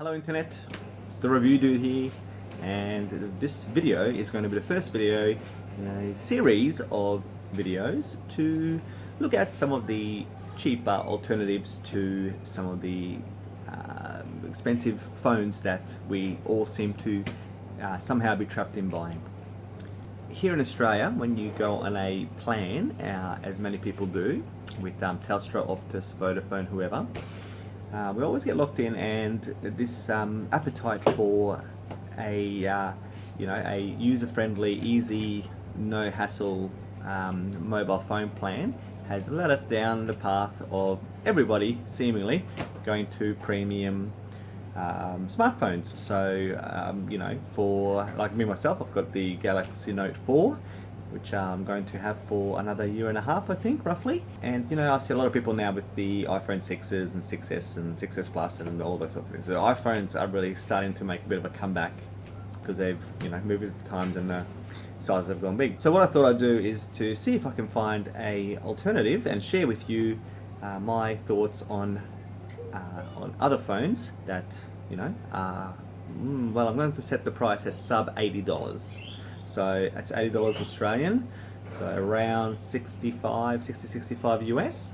Hello Internet, it's the Review Dude here, and this video is going to be the first video in a series of videos to look at some of the cheaper alternatives to some of the expensive phones that we all seem to somehow be trapped in buying. Here in Australia, when you go on a plan, as many people do, with Telstra, Optus, Vodafone, whoever, we always get locked in, and this appetite for a a user-friendly, easy, no hassle mobile phone plan has led us down the path of everybody seemingly going to premium smartphones. So for like me myself, I've got the Galaxy Note 4, which I'm going to have for another year and a half, I think, roughly. And I see a lot of people now with the iPhone 6s and 6s and 6s Plus and all those sorts of things. So iPhones are really starting to make a bit of a comeback because they've moved with the times and the sizes have gone big. So what I thought I'd do is to see if I can find a alternative and share with you my thoughts on other phones that are well, I'm going to set the price at sub $80. So that's $80 Australian, so around 65 US,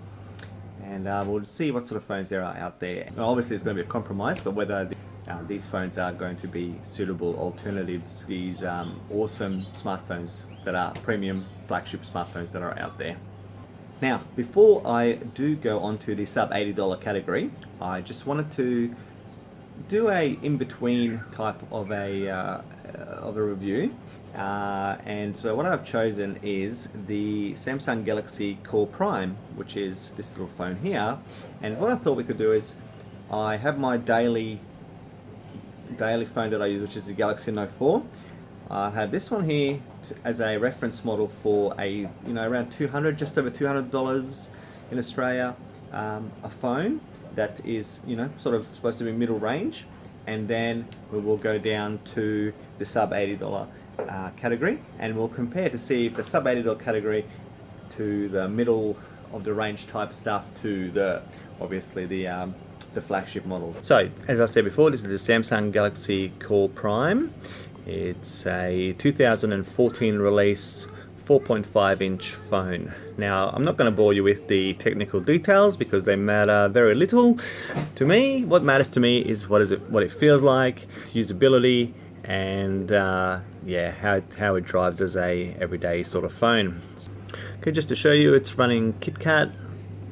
and we'll see what sort of phones there are out there. Well, obviously there's going to be a compromise, but whether these phones are going to be suitable alternatives, these awesome smartphones that are premium flagship smartphones that are out there. Now, before I do go on to the sub $80 category, I just wanted to do a in-between type of a review. And so what I've chosen is the Samsung Galaxy Core Prime, which is this little phone here. And what I thought we could do is, I have my daily phone that I use, which is the Galaxy Note 4. I have this one here as a reference model for a around just over $200 in Australia, a phone that is sort of supposed to be middle range, and then we will go down to the sub $80 category, and we'll compare to see if the sub $80 category to the middle of the range type stuff to the obviously the flagship models. So as I said before, this is the Samsung Galaxy Core Prime. It's a 2014 release 4.5 inch phone. Now, I'm not going to bore you with the technical details because they matter very little to me. What matters to me is what it feels like, usability, and yeah, how it drives as a everyday sort of phone. Okay, just to show you, it's running KitKat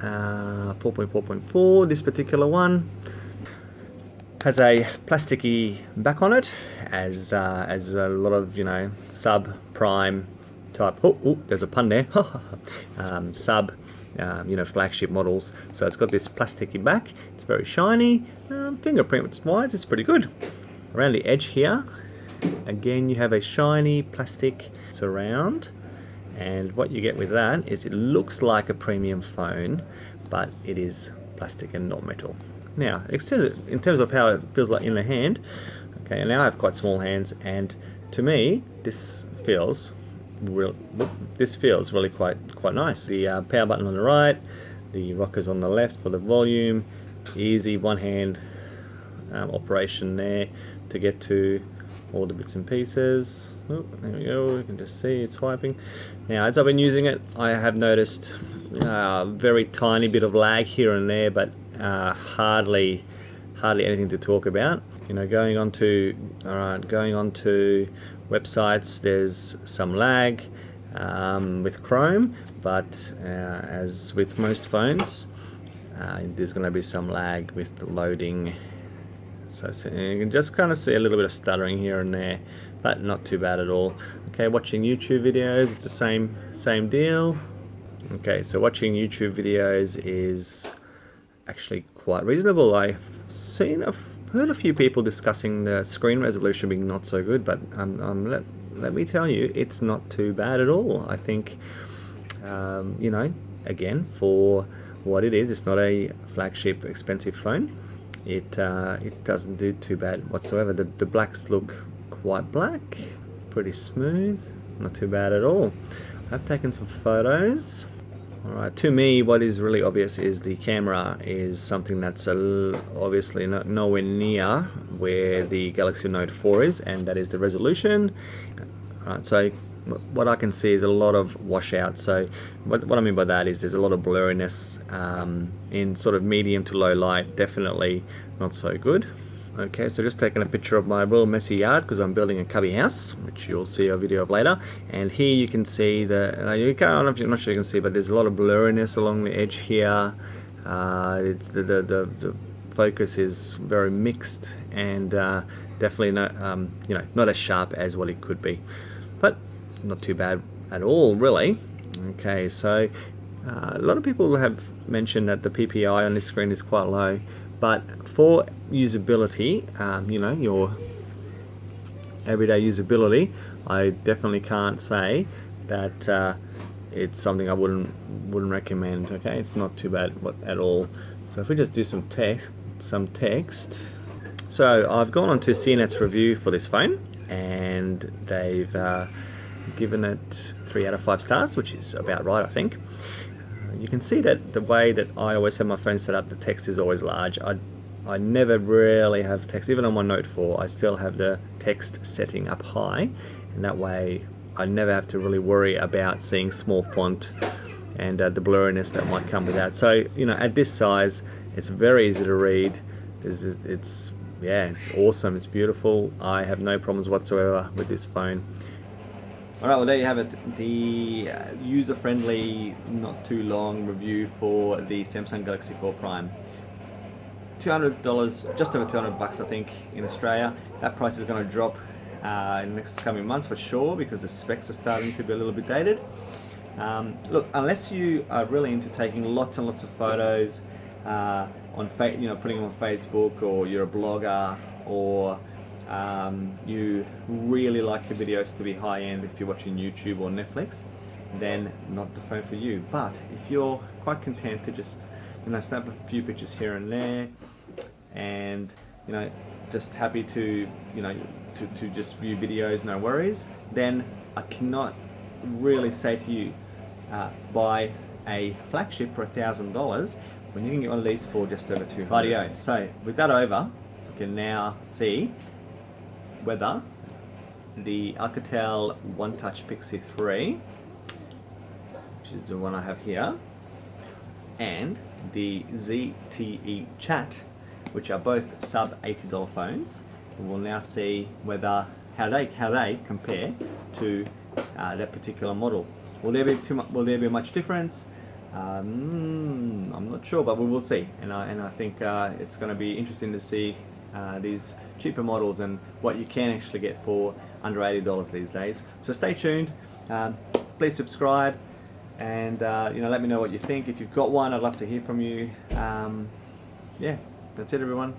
4.4.4. This particular one has a plasticky back on it, as a lot of sub-prime type. Oh, there's a pun there. Sub flagship models. So it's got this plasticky back. It's very shiny. Fingerprint wise, it's pretty good. Around the edge here, again, you have a shiny plastic surround, and what you get with that is it looks like a premium phone, but it is plastic and not metal. Now, in terms of how it feels like in the hand, okay, and now I have quite small hands, and to me, this feels really quite nice. The power button on the right, the rockers on the left for the volume, easy one-hand operation there to get to all the bits and pieces. Oh, there we go, you can just see it's swiping. Now, as I've been using it, I have noticed a very tiny bit of lag here and there, but hardly anything to talk about. Going on to websites, there's some lag with Chrome, but as with most phones, there's going to be some lag with the loading. So you can just kind of see a little bit of stuttering here and there, but not too bad at all. Okay, watching YouTube videos, it's the same deal. Okay, so watching YouTube videos is actually quite reasonable. I've heard a few people discussing the screen resolution being not so good, but let me tell you, it's not too bad at all. I think again, for what it is, it's not a flagship expensive phone. It doesn't do too bad whatsoever. The blacks look quite black, pretty smooth, not too bad at all. I've taken some photos. Alright, to me what is really obvious is the camera is something that's obviously nowhere near where the Galaxy Note 4 is, and that is the resolution. Right, so what I can see is a lot of washout. So what I mean by that is there's a lot of blurriness in sort of medium to low light, definitely not so good. Okay, so just taking a picture of my real messy yard because I'm building a cubby house, which you'll see a video of later. And here you can see I'm not sure you can see, but there's a lot of blurriness along the edge here. It's the focus is very mixed and definitely not not as sharp as what it could be, but not too bad at all, really. Okay, so a lot of people have mentioned that the PPI on this screen is quite low. But for usability, your everyday usability, I definitely can't say that it's something I wouldn't recommend. Okay, it's not too bad at all. So if we just do some text. So I've gone on to CNET's review for this phone, and they've given it 3 out of 5 stars, which is about right, I think. You can see that the way that I always have my phone set up, the text is always large. I never really have text, even on my Note 4, I still have the text setting up high, and that way I never have to really worry about seeing small font and the blurriness that might come with that. So, at this size, it's very easy to read. It's awesome, it's beautiful. I have no problems whatsoever with this phone. Alright, well there you have it, the user-friendly, not too long review for the Samsung Galaxy 4 Prime. $200, just over 200 bucks I think in Australia. That price is going to drop in the next coming months for sure, because the specs are starting to be a little bit dated. Look, unless you are really into taking lots and lots of photos, putting them on Facebook, or you're a blogger, or you really like your videos to be high-end if you're watching YouTube or Netflix, then not the phone for you. But if you're quite content to just snap a few pictures here and there, and just happy to to just view videos, no worries, then I cannot really say to you buy a flagship for $1,000 when you can get one of these for just over $200. Rightio. So with that over, you can now see whether the Alcatel One Touch Pixie 3, which is the one I have here, and the ZTE Chat, which are both sub $80 phones, we'll now see whether how they compare to that particular model. Will there be much difference? I'm not sure, but we will see. And I think it's going to be interesting to see these cheaper models and what you can actually get for under $80 these days. So stay tuned. Please subscribe, and let me know what you think. If you've got one, I'd love to hear from you. Yeah, that's it, everyone.